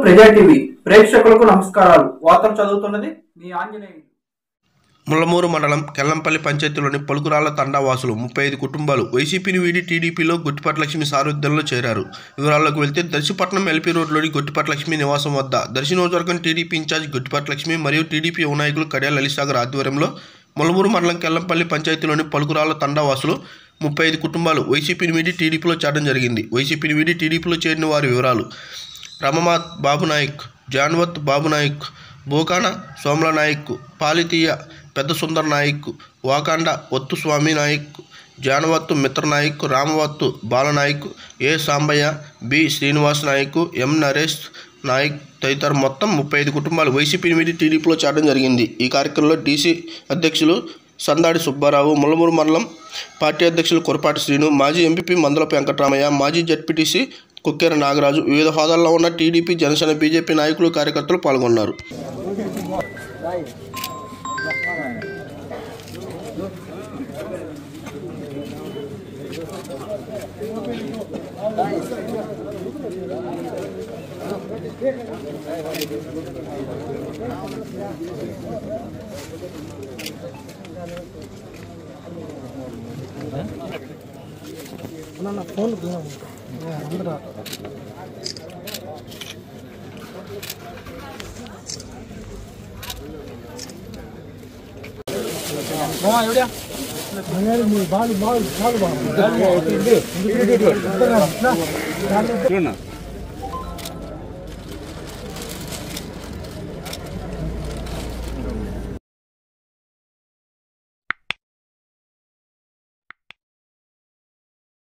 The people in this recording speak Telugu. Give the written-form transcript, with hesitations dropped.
ప్రజా టీవీ ప్రేక్షకులకు నమస్కారాలు. వార్తలు చదువుతున్నది మీ ఆంజనేయులు. ముల్లమూరు మండలం కెల్లంపల్లి పంచాయతీలోని పలుకురాళ్ల తండావాసులు 35 కుటుంబాలు వైసీపీని వీడి టీడీపీలో గొట్టిపాటి లక్ష్మి సారథ్యంలో చేరారు. వివరాల్లోకి వెళ్తే దర్శిపట్నం ఎల్పీ రోడ్లోని గొట్టిపాటి లక్ష్మి నివాసం వద్ద దర్శి నియోజకవర్గం టీడీపీ ఇన్ఛార్జ్ గొట్టిపాటి లక్ష్మి మరియు టీడీపీ యువ నాయకులు కడియాల లలిసాగర్ ఆధ్వర్యంలో ముల్లమూరు మండలం కెల్లంపల్లి పంచాయతీలోని పలుకురాళ్ల తండావాసులు 35 కుటుంబాలు వైసీపీని వీడి టీడీపీలో చేరడం జరిగింది. వైసీపీని వీడి టీడీపీలో చేరిన వారి వివరాలు: రమమాత్ బాబు నాయక్, జాన్వత్ బాబు నాయక్, బోకాన సోమల నాయక్, పాలితీయ పెద్ద సుందర్ నాయక్, వాకాండ ఒత్తు స్వామి నాయక్, జానవత్తు మిత్ర నాయక్, రామవత్తు బాలనాయక్, ఏ సాంబయ్య, బి శ్రీనివాస్ నాయక్, ఎం నరేష్ నాయక్ తదితర మొత్తం 35 కుటుంబాలు వైసీపీ మీద టీడీపీలో చేరడం జరిగింది. ఈ కార్యక్రమంలో డీసీ అధ్యక్షులు సందాడి సుబ్బారావు, ముల్లమూరు మండలం పార్టీ అధ్యక్షులు కొరపాటి శ్రీను, మాజీ ఎంపీపీ మందలపు వెంకటరామయ్య, మాజీ జడ్పీటీసీ కుక్కేర నాగరాజు, వివిధ హోదాల్లో ఉన్న టీడీపీ, జనసేన, బీజేపీ నాయకులు, కార్యకర్తలు పాల్గొన్నారు. బాలు